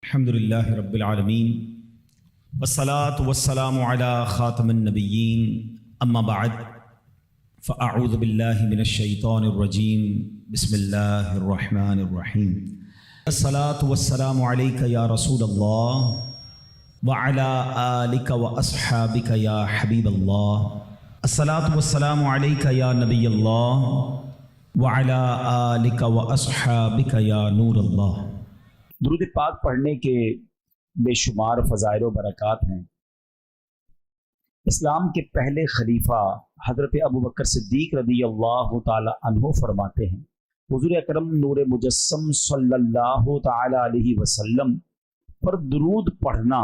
الحمدللہ رب العالمین والصلاة والسلام علی خاتم النبیین اما بعد فاعوذ باللہ من الشیطان الرجیم بسم اللہ الرحمن الرحیم الصلاة والسلام علیک یا رسول اللہ وعلی آلک واصحابک یا حبیب اللہ الصلاة والسلام علیک یا نبی اللہ وعلی آلک واصحابک یا نور اللہ۔ درود پاک پڑھنے کے بے شمار فضائل و برکات ہیں۔ اسلام کے پہلے خلیفہ حضرت ابوبکر صدیق رضی اللہ تعالی عنہ فرماتے ہیں، حضور اکرم نور مجسم صلی اللہ تعالی علیہ وسلم پر درود پڑھنا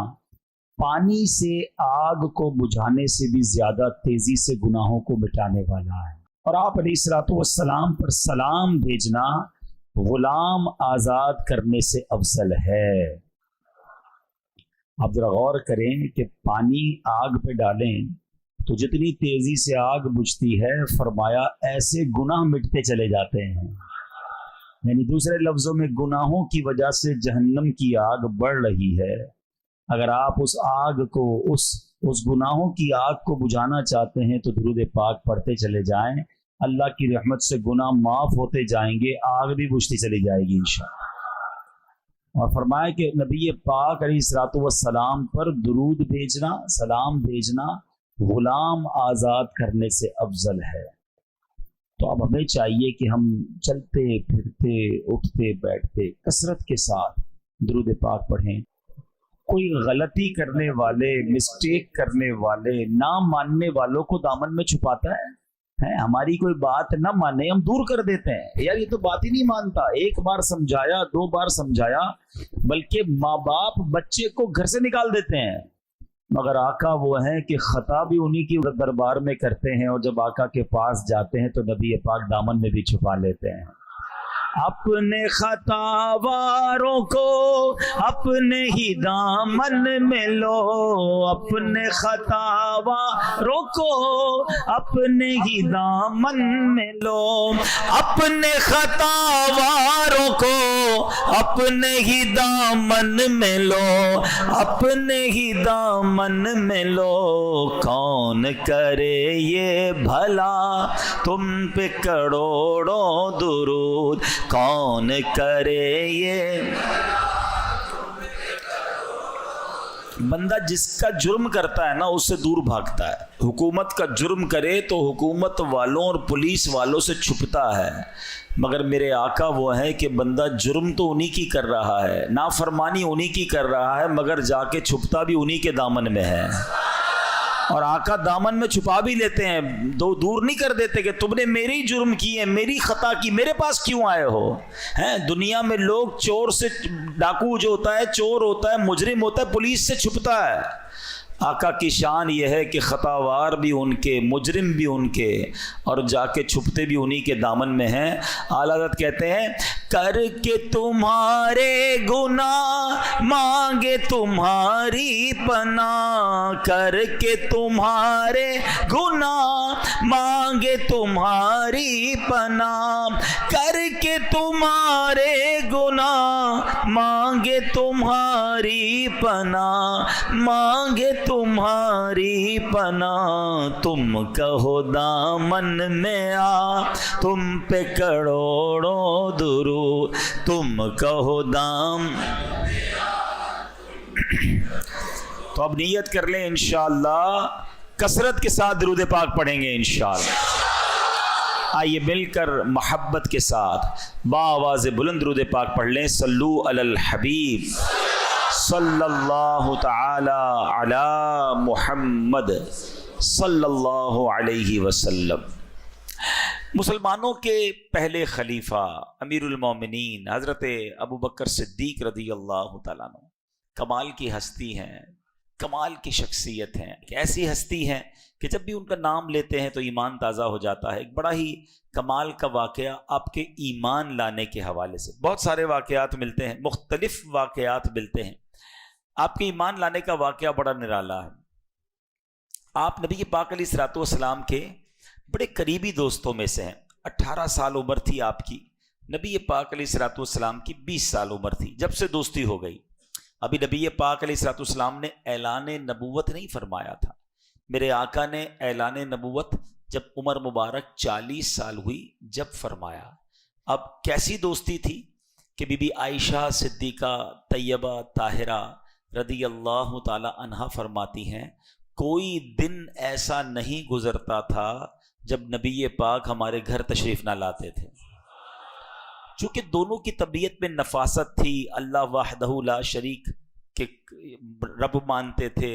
پانی سے آگ کو بجھانے سے بھی زیادہ تیزی سے گناہوں کو مٹانے والا ہے، اور آپ علیہ الصلوۃ والسلام پر سلام بھیجنا غلام آزاد کرنے سے افضل ہے۔ آپ ذرا غور کریں کہ پانی آگ پہ ڈالیں تو جتنی تیزی سے آگ بجھتی ہے، فرمایا ایسے گناہ مٹتے چلے جاتے ہیں، یعنی دوسرے لفظوں میں گناہوں کی وجہ سے جہنم کی آگ بڑھ رہی ہے۔ اگر آپ اس آگ کو اس گناہوں کی آگ کو بجھانا چاہتے ہیں تو درود پاک پڑھتے چلے جائیں، اللہ کی رحمت سے گناہ معاف ہوتے جائیں گے، آگ بھی بجھتی چلی جائے گی انشاءاللہ۔ اور فرمایا کہ نبی پاک علیہ الصلوۃ والسلام پر درود بھیجنا، سلام بھیجنا غلام آزاد کرنے سے افضل ہے۔ تو اب ہمیں چاہیے کہ ہم چلتے پھرتے اٹھتے بیٹھتے کثرت کے ساتھ درود پاک پڑھیں۔ کوئی غلطی کرنے والے، مسٹیک کرنے والے، نہ ماننے والوں کو دامن میں چھپاتا ہے۔ ہماری کوئی بات نہ مانے ہم دور کر دیتے ہیں، یار یہ تو بات ہی نہیں مانتا، ایک بار سمجھایا، دو بار سمجھایا، بلکہ ماں باپ بچے کو گھر سے نکال دیتے ہیں، مگر آقا وہ ہیں کہ خطا بھی انہی کی دربار میں کرتے ہیں، اور جب آقا کے پاس جاتے ہیں تو نبی پاک دامن میں بھی چھپا لیتے ہیں۔ اپنے خطا واروں کو اپنے ہی دامن میں لو، اپنے خطا واروں کو اپنے ہی دامن میں لو، اپنے خطا واروں کو اپنے ہی دامن میں لو، اپنے ہی دامن میں لو، کون کرے یہ بھلا تم پہ کروڑوں درود، کون کرے یہ۔ بندہ جس کا جرم کرتا ہے نا اس سے دور بھاگتا ہے۔ حکومت کا جرم کرے تو حکومت والوں اور پولیس والوں سے چھپتا ہے، مگر میرے آقا وہ ہے کہ بندہ جرم تو انہی کی کر رہا ہے، نافرمانی انہی کی کر رہا ہے، مگر جا کے چھپتا بھی انہی کے دامن میں ہے، اور آقا دامن میں چھپا بھی لیتے ہیں، دور نہیں کر دیتے کہ تم نے میری جرم کی ہے، میری خطا کی، میرے پاس کیوں آئے ہو۔ دنیا میں لوگ چور سے، ڈاکو جو ہوتا ہے چور ہوتا ہے، مجرم ہوتا ہے، پولیس سے چھپتا ہے۔ آقا کی شان یہ ہے کہ خطاوار بھی ان کے، مجرم بھی ان کے، اور جا کے چھپتے بھی انہی کے دامن میں ہیں۔ اعلیٰ حضرت کہتے ہیں کر کے تمہارے گناہ مانگے تمہاری پناہ، کر کے تمہارے گناہ مانگے تمہاری پناہ، کر کے تمہارے گناہ مانگے تمہاری پناہ، مانگے تمہاری پناہ، تم کہو دامن میں آ تم پہ کروڑوں درود، تم کہو دام۔ تو اب نیت کر لیں انشاءاللہ کثرت کے ساتھ درود پاک پڑھیں گے انشاءاللہ۔ آئیے مل کر محبت کے ساتھ بآواز بلند درود پاک پڑھ لیں۔ صلو علی الحبیب صلی اللہ تعالی علی محمد صلی اللہ علیہ وسلم۔ مسلمانوں کے پہلے خلیفہ امیر المومنین حضرت ابوبکر صدیق رضی اللہ تعالیٰ عنہ کمال کی ہستی ہیں، کمال کی شخصیت ہیں، ایسی ہستی ہیں کہ جب بھی ان کا نام لیتے ہیں تو ایمان تازہ ہو جاتا ہے۔ ایک بڑا ہی کمال کا واقعہ آپ کے ایمان لانے کے حوالے سے، بہت سارے واقعات ملتے ہیں، مختلف واقعات ملتے ہیں، آپ کے ایمان لانے کا واقعہ بڑا نرالا ہے۔ آپ نبی پاک علیہ الصلوۃ والسلام کے بڑے قریبی دوستوں میں سے ہیں۔ 18 سال عمر تھی آپ کی، نبی پاک علیہ الصلوۃ والسلام کی 20 سال عمر تھی جب سے دوستی ہو گئی۔ ابھی نبی پاک علیہ الصلوۃ والسلام نے اعلان نبوت نہیں فرمایا تھا. میرے آقا نے اعلان نبوت جب عمر مبارک 40 سال ہوئی جب فرمایا. اب کیسی دوستی تھی کہ بی بی عائشہ صدیقہ طیبہ طاہرہ رضی اللہ تعالی عنہا فرماتی ہیں کوئی دن ایسا نہیں گزرتا تھا جب نبی پاک ہمارے گھر تشریف نہ لاتے تھے. چونکہ دونوں کی طبیعت میں نفاست تھی، اللہ وحدہ لا شریک کے رب مانتے تھے.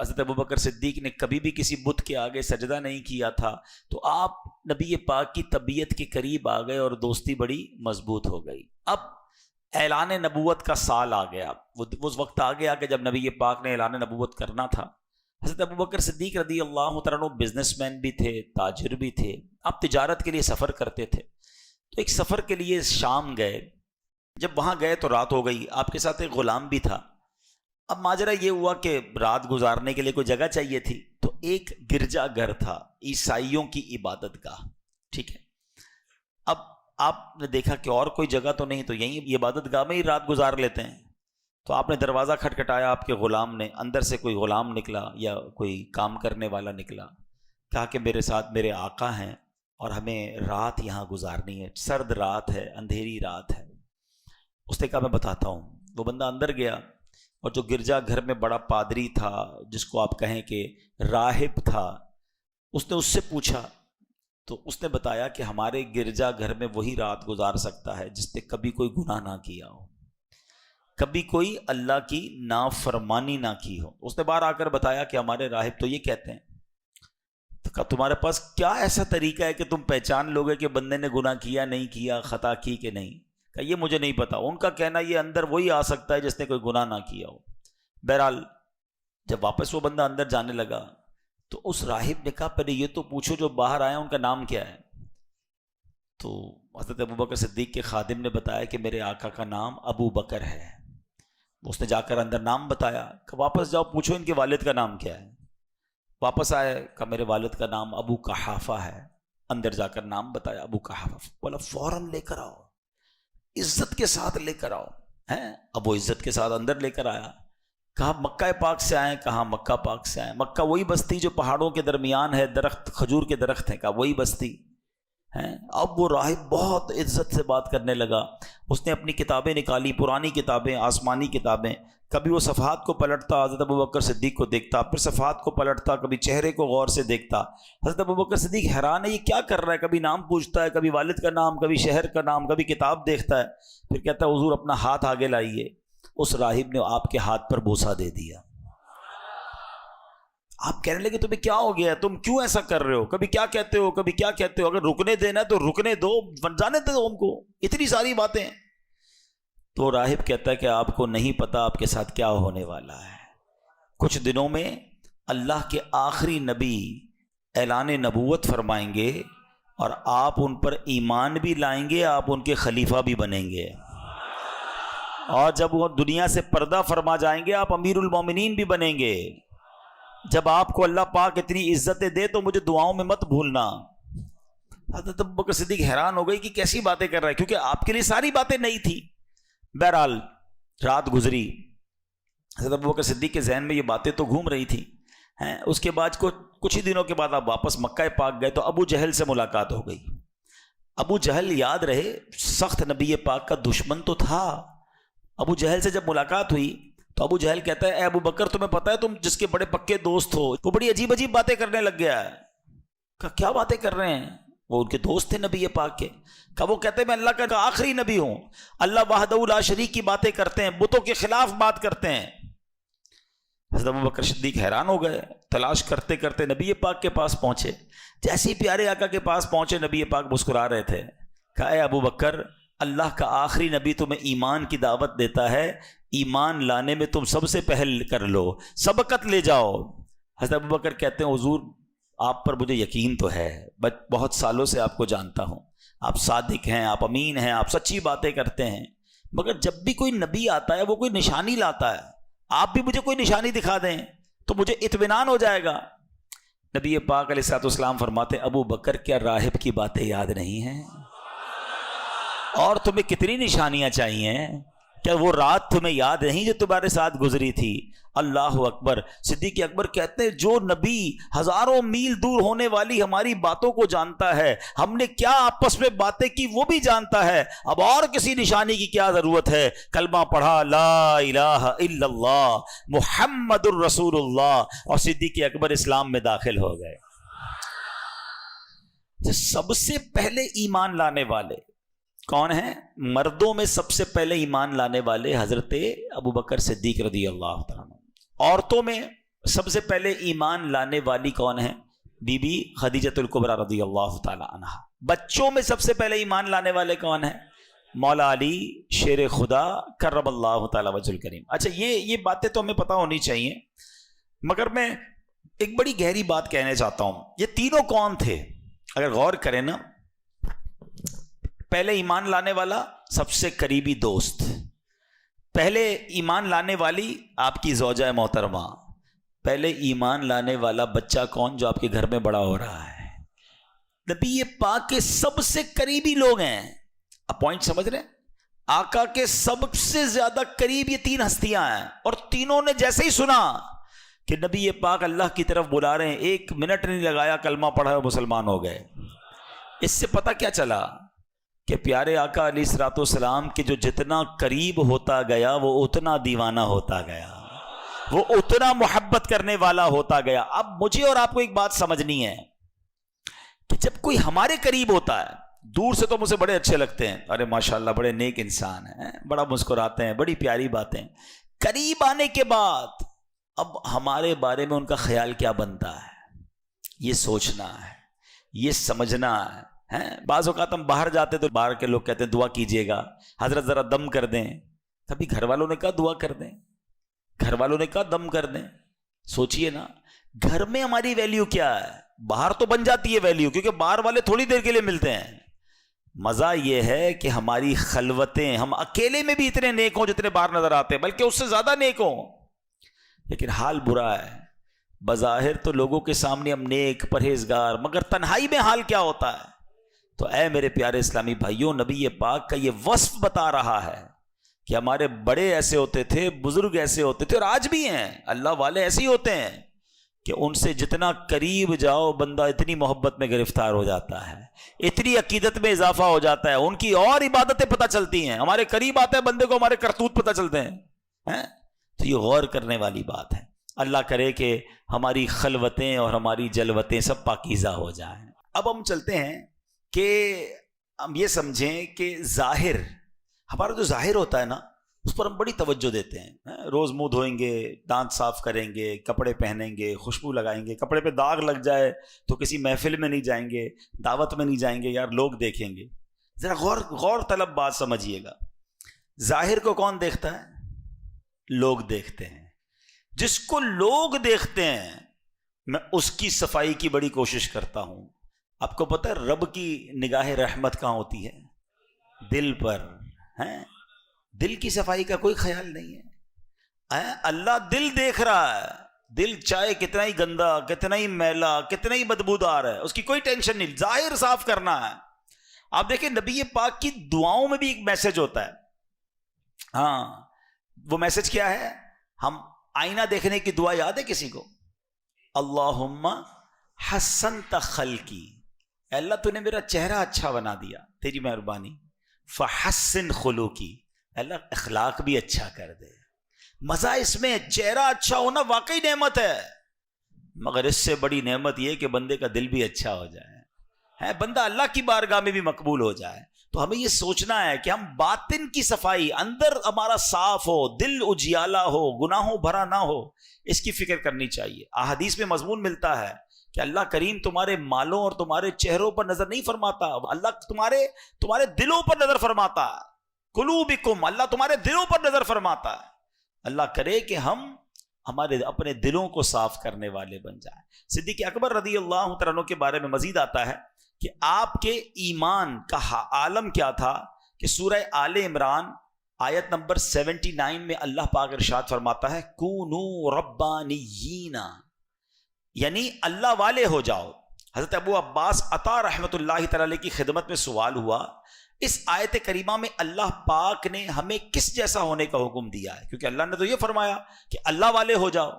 حضرت ابوبکر صدیق نے کبھی بھی کسی بت کے آگے سجدہ نہیں کیا تھا، تو آپ نبی پاک کی طبیعت کے قریب آ گئے اور دوستی بڑی مضبوط ہو گئی. اب اعلان نبوت کا سال آ گیا، وہ وقت آ گیا کہ جب نبی پاک نے اعلان نبوت کرنا تھا. حضرت ابوبکر صدیق رضی اللہ تعالیٰ عنہ بزنس مین بھی تھے، تاجر بھی تھے، آپ تجارت کے لیے سفر کرتے تھے. تو ایک سفر کے لیے شام گئے. جب وہاں گئے تو رات ہو گئی، آپ کے ساتھ ایک غلام بھی تھا. اب ماجرا یہ ہوا کہ رات گزارنے کے لیے کوئی جگہ چاہیے تھی، تو ایک گرجا گھر تھا، عیسائیوں کی عبادت گاہ. ٹھیک ہے، اب آپ نے دیکھا کہ اور کوئی جگہ تو نہیں، تو یہیں عبادت گاہ میں ہی رات گزار لیتے ہیں. تو آپ نے دروازہ کھٹکھٹایا، آپ کے غلام نے، اندر سے کوئی غلام نکلا یا کوئی کام کرنے والا نکلا. کہا کہ میرے ساتھ میرے آقا ہیں اور ہمیں رات یہاں گزارنی ہے، سرد رات ہے، اندھیری رات ہے. اس نے کہا میں بتاتا ہوں. وہ بندہ اندر گیا، اور جو گرجا گھر میں بڑا پادری تھا، جس کو آپ کہیں کہ راہب تھا، اس نے اس سے پوچھا. تو اس نے بتایا کہ ہمارے گرجا گھر میں وہی رات گزار سکتا ہے جس نے کبھی کوئی گناہ نہ کیا ہو، کبھی کوئی اللہ کی نافرمانی نہ کی ہو. اس نے باہر آ کر بتایا کہ ہمارے راہب تو یہ کہتے ہیں. تو کہا تمہارے پاس کیا ایسا طریقہ ہے کہ تم پہچان لوگے کہ بندے نے گناہ کیا نہیں کیا، خطا کی کہ نہیں؟ کہ یہ مجھے نہیں پتا. ان کا کہنا یہ اندر وہی آ سکتا ہے جس نے کوئی گناہ نہ کیا ہو. بہرحال جب واپس وہ بندہ اندر جانے لگا تو اس راہب نے کہا پہلے یہ تو پوچھو جو باہر آیا ان کا نام کیا ہے. تو حضرت ابوبکر صدیق کے خادم نے بتایا کہ میرے آقا کا نام ابو بکر ہے. اس نے جا کر اندر نام بتایا کہ واپس جاؤ پوچھو ان کے والد کا نام کیا ہے. واپس آئے کہ میرے والد کا نام ابو قحافہ ہے. اندر جا کر نام بتایا ابو قحافہ. بولا فوراً لے کر آؤ، عزت کے ساتھ لے کر آؤ. اب وہ عزت کے ساتھ اندر لے کر آیا. کہا مکہ پاک سے آئے؟ کہا مکہ پاک سے آئے. مکہ وہی بستی جو پہاڑوں کے درمیان ہے، درخت کھجور کے درخت ہیں. کہا وہی بستی ہے. اب وہ راہب بہت عزت سے بات کرنے لگا. اس نے اپنی کتابیں نکالی، پرانی کتابیں، آسمانی کتابیں. کبھی وہ صفحات کو پلٹتا، حضرت ابوبکر صدیق کو دیکھتا، پھر صفحات کو پلٹتا، کبھی چہرے کو غور سے دیکھتا. حضرت ابوبکر صدیق حیران ہے یہ کیا کر رہا ہے. کبھی نام پوچھتا ہے، کبھی والد کا نام، کبھی شہر کا نام، کبھی کتاب دیکھتا ہے. پھر کہتا ہے حضور اپنا ہاتھ آگے لائیے. اس راہب نے آپ کے ہاتھ پر بوسہ دے دیا. آپ کہنے لگے تمہیں کیا ہو گیا، تم کیوں ایسا کر رہے ہو، کبھی کیا کہتے ہو، کبھی کیا کہتے ہو. اگر رکنے دینا ہے تو رکنے دو، جانے دو ہم کو، اتنی ساری باتیں. تو راہب کہتا ہے کہ آپ کو نہیں پتا آپ کے ساتھ کیا ہونے والا ہے. کچھ دنوں میں اللہ کے آخری نبی اعلان نبوت فرمائیں گے اور آپ ان پر ایمان بھی لائیں گے، آپ ان کے خلیفہ بھی بنیں گے. اور جب وہ دنیا سے پردہ فرما جائیں گے آپ امیر المومنین بھی بنیں گے. جب آپ کو اللہ پاک اتنی عزتیں دے تو مجھے دعاؤں میں مت بھولنا. حضرت ابوبکر صدیق حیران ہو گئی کہ کیسی باتیں کر رہا ہے، کیونکہ آپ کے لیے ساری باتیں نئی تھی. بہرحال رات گزری، حضرت ابوبکر صدیق کے ذہن میں یہ باتیں تو گھوم رہی تھی. اس کے بعد کچھ ہی دنوں کے بعد آپ واپس مکہ پاک گئے تو ابو جہل سے ملاقات ہو گئی. ابو جہل یاد رہے سخت نبی پاک کا دشمن تو تھا. ابو جہل سے جب ملاقات ہوئی تو ابو جہل کہتا ہے اے ابو بکر تمہیں پتہ ہے تم جس کے بڑے پکے دوست ہو وہ بڑی عجیب عجیب باتیں کرنے لگ گیا ہے. کہا کیا باتیں کر رہے ہیں؟ وہ ان کے دوست تھے نبی پاک کے. کہا وہ کہتے ہیں میں اللہ کا آخری نبی ہوں، اللہ وحدہ لا شریک کی باتیں کرتے ہیں، بتوں کے خلاف بات کرتے ہیں. حضرت ابوبکر صدیق حیران ہو گئے، تلاش کرتے کرتے نبی پاک کے پاس پہنچے. جیسے ہی پیارے آقا کے پاس پہنچے نبی پاک مسکرا رہے تھے. کہا اے ابو بکر اللہ کا آخری نبی تمہیں ایمان کی دعوت دیتا ہے، ایمان لانے میں تم سب سے پہل کر لو، سبقت لے جاؤ. حضرت ابوبکر کہتے ہیں حضور آپ پر مجھے یقین تو ہے، بہت سالوں سے آپ کو جانتا ہوں، آپ صادق ہیں، آپ امین ہیں، آپ سچی باتیں کرتے ہیں، مگر جب بھی کوئی نبی آتا ہے وہ کوئی نشانی لاتا ہے، آپ بھی مجھے کوئی نشانی دکھا دیں تو مجھے اطمینان ہو جائے گا. نبی پاک علیہ الصلوۃ والسلام فرماتے ابو بکر کیا راہب کی باتیں یاد نہیں ہیں؟ اور تمہیں کتنی نشانیاں چاہیے، کیا وہ رات تمہیں یاد نہیں جو تمہارے ساتھ گزری تھی؟ اللہ اکبر. صدیق اکبر کہتے ہیں جو نبی ہزاروں میل دور ہونے والی ہماری باتوں کو جانتا ہے, ہم نے کیا آپس میں باتیں کی وہ بھی جانتا ہے, اب اور کسی نشانی کی کیا ضرورت ہے؟ کلمہ پڑھا لا الہ الا اللہ محمد الرسول اللہ, اور صدیق اکبر اسلام میں داخل ہو گئے. سب سے پہلے ایمان لانے والے کون ہیں؟ مردوں میں سب سے پہلے ایمان لانے والے حضرت ابوبکر صدیق رضی اللہ تعالیٰ. عورتوں میں سب سے پہلے ایمان لانے والی کون ہے؟ بی بی خدیجۃ الکبریٰ رضی اللہ تعالیٰ عنہا. بچوں میں سب سے پہلے ایمان لانے والے کون ہیں؟ مولا علی شیر خدا کرم اللہ تعالیٰ وجہ الکریم. اچھا یہ باتیں تو ہمیں پتہ ہونی چاہیے, مگر میں ایک بڑی گہری بات کہنا چاہتا ہوں. یہ تینوں کون تھے؟ اگر غور کریں نا, پہلے ایمان لانے والا سب سے قریبی دوست, پہلے ایمان لانے والی آپ کی زوجہ محترمہ, پہلے ایمان لانے والا بچہ کون؟ جو آپ کے گھر میں بڑا ہو رہا ہے. نبی پاک کے سب سے قریبی لوگ ہیں. آپ پوائنٹ سمجھ رہے ہیں؟ آقا کے سب سے زیادہ قریب یہ تین ہستیاں ہیں, اور تینوں نے جیسے ہی سنا کہ نبی پاک اللہ کی طرف بلا رہے ہیں, ایک منٹ نہیں لگایا, کلمہ پڑھا اور مسلمان ہو گئے. اس سے پتہ کیا چلا کہ پیارے آقا علیہ الصلوۃ والسلام کے جو جتنا قریب ہوتا گیا وہ اتنا دیوانہ ہوتا گیا, وہ اتنا محبت کرنے والا ہوتا گیا. اب مجھے اور آپ کو ایک بات سمجھنی ہے کہ جب کوئی ہمارے قریب ہوتا ہے, دور سے تو مجھے بڑے اچھے لگتے ہیں, ارے ماشاءاللہ بڑے نیک انسان ہیں, بڑا مسکراتے ہیں, بڑی پیاری باتیں, قریب آنے کے بعد اب ہمارے بارے میں ان کا خیال کیا بنتا ہے, یہ سوچنا ہے, یہ سمجھنا ہے. بعض اوقات ہم باہر جاتے تو باہر کے لوگ کہتے ہیں دعا کیجئے گا, حضرت ذرا دم کر دیں. کبھی گھر والوں نے کہا دعا کر دیں؟ گھر والوں نے کہا دم کر دیں؟ سوچئے نا, گھر میں ہماری ویلیو کیا ہے؟ باہر تو بن جاتی ہے ویلیو, کیونکہ باہر والے تھوڑی دیر کے لیے ملتے ہیں. مزہ یہ ہے کہ ہماری خلوتیں, ہم اکیلے میں بھی اتنے نیک ہوں جتنے باہر نظر آتے ہیں, بلکہ اس سے زیادہ نیک ہوں, لیکن حال برا ہے. بظاہر تو لوگوں کے سامنے ہم نیک پرہیزگار, مگر تنہائی میں حال کیا ہوتا ہے؟ تو اے میرے پیارے اسلامی بھائیوں, نبی پاک کا یہ وصف بتا رہا ہے کہ ہمارے بڑے ایسے ہوتے تھے, بزرگ ایسے ہوتے تھے, اور آج بھی ہیں. اللہ والے ایسے ہی ہوتے ہیں کہ ان سے جتنا قریب جاؤ بندہ اتنی محبت میں گرفتار ہو جاتا ہے, اتنی عقیدت میں اضافہ ہو جاتا ہے, ان کی اور عبادتیں پتہ چلتی ہیں. ہمارے قریب آتے ہیں بندے کو ہمارے کرتوت پتہ چلتے ہیں. تو یہ غور کرنے والی بات ہے. اللہ کرے کہ ہماری خلوتیں اور ہماری جلوتیں سب پاکیزہ ہو جائیں. اب ہم چلتے ہیں کہ ہم یہ سمجھیں کہ ظاہر, ہمارا جو ظاہر ہوتا ہے نا, اس پر ہم بڑی توجہ دیتے ہیں. روز منہ دھوئیں گے, دانت صاف کریں گے, کپڑے پہنیں گے, خوشبو لگائیں گے, کپڑے پہ داغ لگ جائے تو کسی محفل میں نہیں جائیں گے, دعوت میں نہیں جائیں گے, یار لوگ دیکھیں گے. ذرا غور طلب بات سمجھیے گا. ظاہر کو کون دیکھتا ہے؟ لوگ دیکھتے ہیں. جس کو لوگ دیکھتے ہیں میں اس کی صفائی کی بڑی کوشش کرتا ہوں. آپ کو پتہ ہے رب کی نگاہ رحمت کہاں ہوتی ہے؟ دل پر. دل کی صفائی کا کوئی خیال نہیں ہے. اللہ دل دیکھ رہا ہے. دل چاہے کتنا ہی گندا, کتنا ہی میلا, کتنا ہی بدبودار ہے, اس کی کوئی ٹینشن نہیں, ظاہر صاف کرنا ہے. آپ دیکھیں نبی پاک کی دعاؤں میں بھی ایک میسج ہوتا ہے. وہ میسج کیا ہے؟ ہم آئینہ دیکھنے کی دعا یاد ہے کسی کو؟ اللہم حسنت خلقی, اللہ تو نے میرا چہرہ اچھا بنا دیا, تیری مہربانی. فحسن خلوقی, اللہ اخلاق بھی اچھا کر دے. مزہ اس میں, چہرہ اچھا ہونا واقعی نعمت ہے, مگر اس سے بڑی نعمت یہ کہ بندے کا دل بھی اچھا ہو جائے, بندہ اللہ کی بارگاہ میں بھی مقبول ہو جائے. تو ہمیں یہ سوچنا ہے کہ ہم باطن کی صفائی, اندر ہمارا صاف ہو, دل اجیالا ہو, گناہوں بھرا نہ ہو, اس کی فکر کرنی چاہیے. احادیث میں مضمون ملتا ہے کہ اللہ کریم تمہارے مالوں اور تمہارے چہروں پر نظر نہیں فرماتا, اللہ تمہارے دلوں پر نظر فرماتا ہے. قلوبکم, اللہ تمہارے دلوں پر نظر فرماتا ہے. اللہ کرے کہ ہم ہمارے اپنے دلوں کو صاف کرنے والے بن جائیں. صدیق اکبر رضی اللہ تعالیٰ عنہ کے بارے میں مزید آتا ہے کہ آپ کے ایمان کا عالم کیا تھا کہ سورہ آل عمران آیت نمبر 79 میں اللہ پاک ارشاد فرماتا ہے کونوا ربانیین, یعنی اللہ والے ہو جاؤ. حضرت ابو عباس عطا رحمۃ اللہ تعالی علیہ کی خدمت میں سوال ہوا، اس آیت کریمہ میں اللہ پاک نے ہمیں کس جیسا ہونے کا حکم دیا ہے؟ کیونکہ اللہ نے تو یہ فرمایا کہ اللہ والے ہو جاؤ۔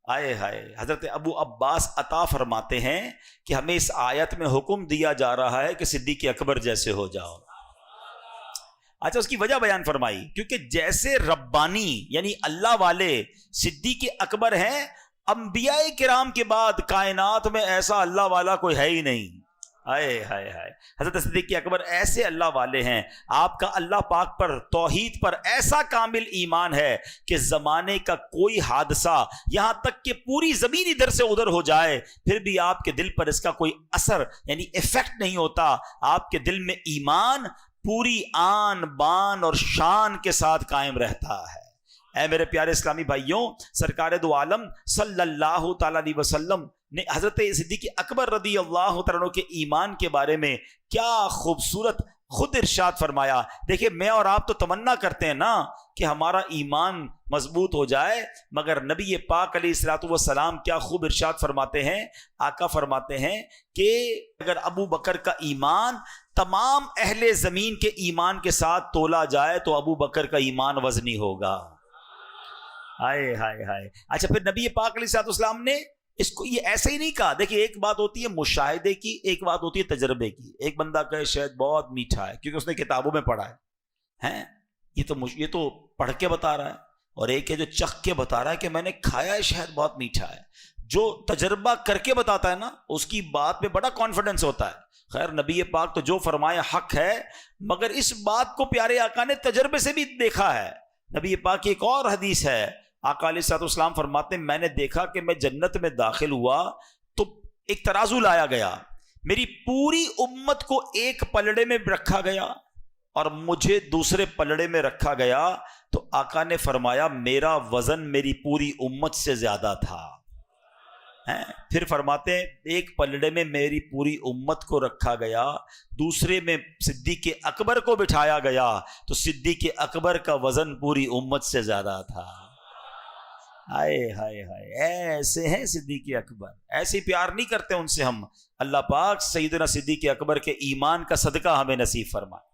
آئے ہائے، حضرت ابو عباس عطا فرماتے ہیں کہ ہمیں اس آیت میں حکم دیا جا رہا ہے کہ صدیق اکبر جیسے ہو جاؤ۔ اچھا، اس کی وجہ بیان فرمائی، کیونکہ جیسے ربانی یعنی اللہ والے صدیق اکبر ہیں، انبیاء کرام کے بعد کائنات میں ایسا اللہ والا کوئی ہے ہی نہیں۔ ہائے ہائے ہائے، حضرت صدیق اکبر ایسے اللہ والے ہیں، آپ کا اللہ پاک پر، توحید پر ایسا کامل ایمان ہے کہ زمانے کا کوئی حادثہ، یہاں تک کہ پوری زمین ادھر سے ادھر ہو جائے، پھر بھی آپ کے دل پر اس کا کوئی اثر یعنی ایفیکٹ نہیں ہوتا۔ آپ کے دل میں ایمان پوری آن بان اور شان کے ساتھ قائم رہتا ہے۔ اے میرے پیارے اسلامی بھائیوں، سرکار دو عالم صلی اللہ تعالی علیہ وسلم نے حضرت صدیق اکبر رضی اللہ تعالیٰ عنہ کے ایمان کے بارے میں کیا خوبصورت خود ارشاد فرمایا۔ دیکھیں، میں اور آپ تو تمنا کرتے ہیں نا کہ ہمارا ایمان مضبوط ہو جائے، مگر نبی پاک علیہ الصلوۃ والسلام کیا خوب ارشاد فرماتے ہیں۔ آقا فرماتے ہیں کہ اگر ابو بکر کا ایمان تمام اہل زمین کے ایمان کے ساتھ تولا جائے تو ابو بکر کا ایمان وزنی ہوگا۔ ہائے ہائے ہائے۔ اچھا، پھر نبی پاک علیہ الصلوۃ والسلام نے اس کو یہ ایسے ہی نہیں کہا۔ دیکھیں، ایک بات ہوتی ہے مشاہدے کی، ایک بات ہوتی ہے تجربے کی۔ ایک بندہ کہے شہد بہت میٹھا ہے کیونکہ اس نے کتابوں میں پڑھا ہے، یہ تو پڑھ کے بتا رہا ہے، اور ایک ہے جو چکھ کے بتا رہا ہے کہ میں نے کھایا ہے شہد بہت میٹھا ہے۔ جو تجربہ کر کے بتاتا ہے نا، اس کی بات میں بڑا کانفیڈنس ہوتا ہے۔ خیر، نبی پاک تو جو فرمایا حق ہے، مگر اس بات کو پیارے آقا نے تجربے سے بھی دیکھا ہے۔ نبی پاک کی ایک اور حدیث ہے، آقا علیہ الصلوۃ والسلام فرماتے ہیں میں نے دیکھا کہ میں جنت میں داخل ہوا تو ایک ترازو لایا گیا، میری پوری امت کو ایک پلڑے میں رکھا گیا اور مجھے دوسرے پلڑے میں رکھا گیا، تو آقا نے فرمایا میرا وزن میری پوری امت سے زیادہ تھا۔ پھر فرماتے ہیں ایک پلڑے میں میری پوری امت کو رکھا گیا، دوسرے میں صدیق اکبر کو بٹھایا گیا تو صدیق اکبر کا وزن پوری امت سے زیادہ تھا۔ ہائے ہائے ہائے، ایسے ہیں صدیق اکبر، ایسے پیار نہیں کرتے ان سے ہم۔ اللہ پاک سیدنا صدیق اکبر کے ایمان کا صدقہ ہمیں نصیب فرمائے۔